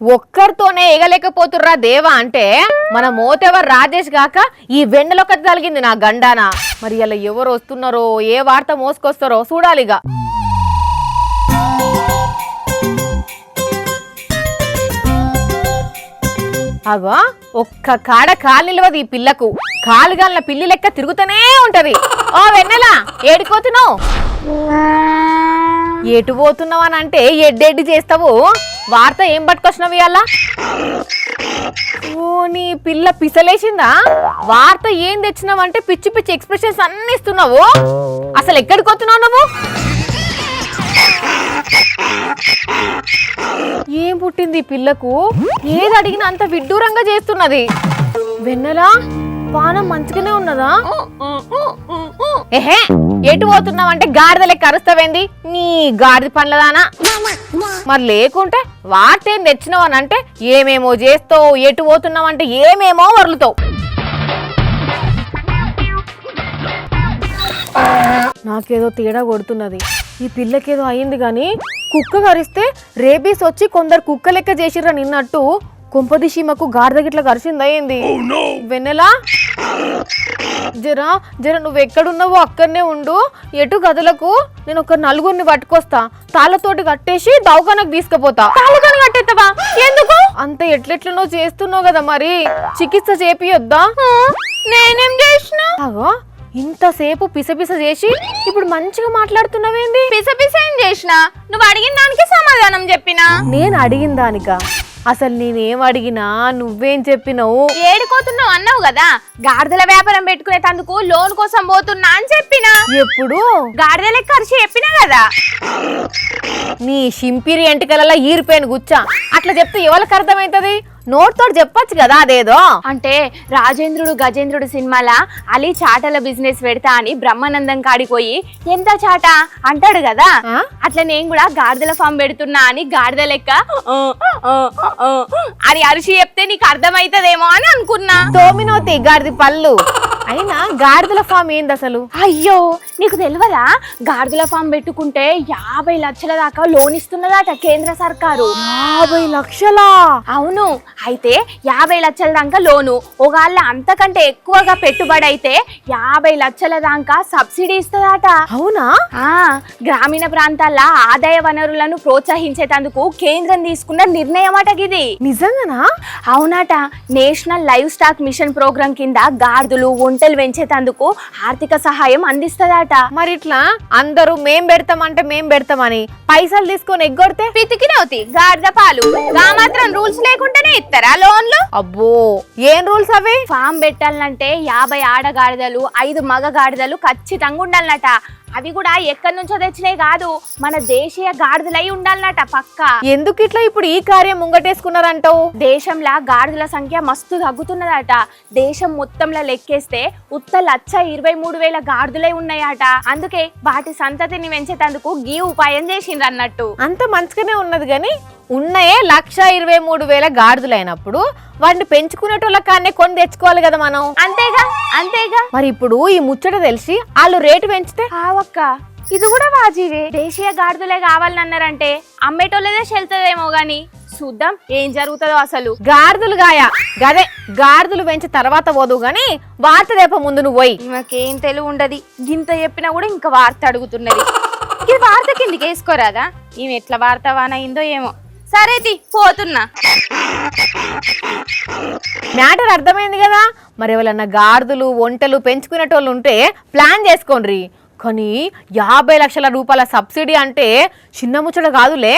ఒక్కరితోనే ఎగలేకపోతుర్రా దేవా అంటే మన మోతెవర్ రాజేష్ గాక ఈ వెన్నెలొక్కటి తలిగింది నా గండాన. మరి ఇలా ఎవరు వస్తున్నారో ఏ వార్త మోసుకొస్తారో చూడాలిగా. అగో ఒక్క కాడ కాలు నిలవదు ఈ పిల్లకు. కాలుగాల పిల్లి లెక్క తిరుగుతూనే ఉంటది. ఓ వెన్నెలా ఏడిపోతున్నావు? ఎటు పోతున్నావు అని అంటే ఎడ్డెడ్డి చేస్తావు. వార్త ఏం పట్టుకొచ్చినావు ఇవాళ? ఓ నీ పిల్ల పిసలేసిందా? వార్త ఏం తెచ్చినావంటే పిచ్చి పిచ్చి ఎక్స్ప్రెషన్స్ అన్ని ఇస్తున్నావు. అసలు ఎక్కడికి పోతున్నావు నువ్వు? ఏం పుట్టింది పిల్లకు? ఏది అడిగినా అంత విడ్డూరంగా చేస్తున్నది. వెన్నెలా పానం మంచిగానే ఉన్నదా? ఏహే ఎటు పోతున్నావంటే గాడిద లెక్క అరుస్తావేంది నీ గాడిద పండ్లదానా? మరి లేకుంటే వార్తేం తెచ్చినావు అని అంటే ఏమేమో చేస్తావు. ఎటు పోతున్నావంటే ఏమేమో వరులుతావు. నాకేదో తేడా కొడుతున్నది. ఈ పిల్లకేదో అయింది గాని కుక్క కరిస్తే రేబీస్ వచ్చి కొందరు కుక్క లెక్క చేసిర్రా నిన్నట్టు కొంపదిశీమకు గాడిద గిట్ల కరిసింది అయింది. వెన్నెలా జరా నువ్వెక్కడున్నావో అక్కడనే ఉండు. ఎటు గదులకు నేను ఒక నలుగురిని పట్టుకొస్తా. తాళ్ళతోటి కట్టేసి దవాఖానకు తీసుకుపోతా. తాళ్ళతోని కట్టేస్తావా? ఎందుకు? అంత ఎట్లెట్లనో చేస్తున్నావు కదా, మరి చికిత్స చేపియొద్దా? నేనేం చేసినా? అగో ఇంతసేపు పిసపిస చేసి ఇప్పుడు మంచిగా మాట్లాడుతున్నావేంది? పిసపిస ఏం చేసినా? నువ్వు అడిగిన దానికి సమాధానం చెప్పినా. నేను అడిగిన దానిక? అసలు నేనేం అడిగినా నువ్వేం చెప్పినావు? ఏడుకోతున్నావు అన్నావు కదా. గాడిదల వ్యాపారం పెట్టుకునే తందుకు లోన్ కోసం పోతున్నా అని చెప్పినా. ఎప్పుడు? గాడిద లెక్క అరిచి చెప్పినా కదా. నీ షింపిరి ఎంటికలలో ఈరిపోయిన గుచ్చా. అట్లా చెప్తే ఎవరికి అర్థమైతుంది? నోట్తోటి చెప్పొచ్చు కదా అదేదో. అంటే రాజేంద్రుడు గజేంద్రుడు సినిమాల అలీ చాటల బిజినెస్ పెడతా అని బ్రహ్మానందం కాడిపోయి ఎంత చాట అంటాడు కదా. అట్లా నేను కూడా గాడిదల ఫామ్ పెడుతున్నా అని గాడిద లెక్క అది అరిచి చెప్తే నీకు అర్థమైతదేమో అని అనుకున్నా. తోమినోతి గాడిది పళ్ళు. అయినా గాడిదల ఫామ్ ఏంది అసలు? అయ్యో నీకు తెలియదా? గాడిదల ఫామ్ పెట్టుకుంటే 50 లక్షల దాకా లోన్ ఇస్తున్నదట కేంద్ర సర్కారు. 50 లక్షలా? అవును. అయితే 50 లక్షల దాకా లోను, ఒకవేళ అంతకంటే ఎక్కువగా పెట్టుబడి అయితే 50 లక్షల దాకా సబ్సిడీ ఇస్తుందట. అవునా? గ్రామీణ ప్రాంతాల ఆదాయ వనరులను ప్రోత్సహించేందుకు కేంద్రం తీసుకున్న నిర్ణయం అట ఇది. నిజంగానా? అవునట. National livestock mission programme కింద గాడిదలు ఒంటెలు పెంచేందుకు ఆర్థిక సహాయం అందిస్తదట. మరి ఇట్లా అందరూ మేం పెడతామంటే మేం పెడతామని పైసలు తీసుకొని ఎగ్గొడితే పితికినవుతి గాడిద పాలు. మాత్రం రూల్స్ లేకుండానే ఇస్తారా లోన్లు? అబ్బో ఏం రూల్స్ అవి? ఫామ్ పెట్టాలంటే 50 ఆడగాడిదలు 5 మగ గాడిదలు ఖచ్చితంగా ఉండాలన్నట. అవి కూడా ఎక్కడి నుంచో తెచ్చినాయి కాదు, మన దేశీయ గాడిదలై ఉండాలన్నట పక్క. ఎందుకు ఇట్లా ఇప్పుడు ఈ కార్యం ముంగటేసుకున్నారంటావు? దేశంలో గాడిదల సంఖ్య మస్తు తగ్గుతున్నదట. దేశం మొత్తంలో లెక్కేస్తే 1,23,000 గాడిదలై ఉన్నాయట. అందుకే వాటి సంతతిని పెంచేందుకు గీ ఉపాయం చేసిండ్రు అన్నట్టు. అంత మంచిగానే ఉన్నది గాని ఉన్నాయే 1,23,000 గాడిదలైనప్పుడు వాటిని పెంచుకునేటోళ్ళ కాన్నే కొని తెచ్చుకోవాలి కదా మనం. అంతేగా. మరి ఇప్పుడు ఈ ముచ్చట తెలిసి వాళ్ళు రేటు పెంచితే? ఆవక్క ఇది కూడా వాజీవే. దేశీయ గాడిదలే కావాలన్నారంటే అమ్మేటోళ్ళదే చెల్తదేమో గాని చూద్దాం ఏం జరుగుతుందో. అసలు గాడిదలు గదే గాడిదలు పెంచి తర్వాత పోదు గాని వార్త రేప ముందు నువ్వు పోయి. మాకేం తెలివి ఉండదు. గింత చెప్పినా కూడా ఇంకా వార్త అడుగుతున్నది. ఇది వార్త కిందికి వేసుకోరాదా? ఈమె ఎట్లా వార్త వానయిందో ఏమో. సరేది పోతున్నా. మ్యాటర్ అర్థమైంది కదా. మరి ఎవరన్నా గాడిదలు ఒంటెలు పెంచుకునేటోళ్ళు ఉంటే ప్లాన్ చేసుకోండి. కానీ 50 లక్షల రూపాయల సబ్సిడీ అంటే చిన్న ముచ్చట కాదులే.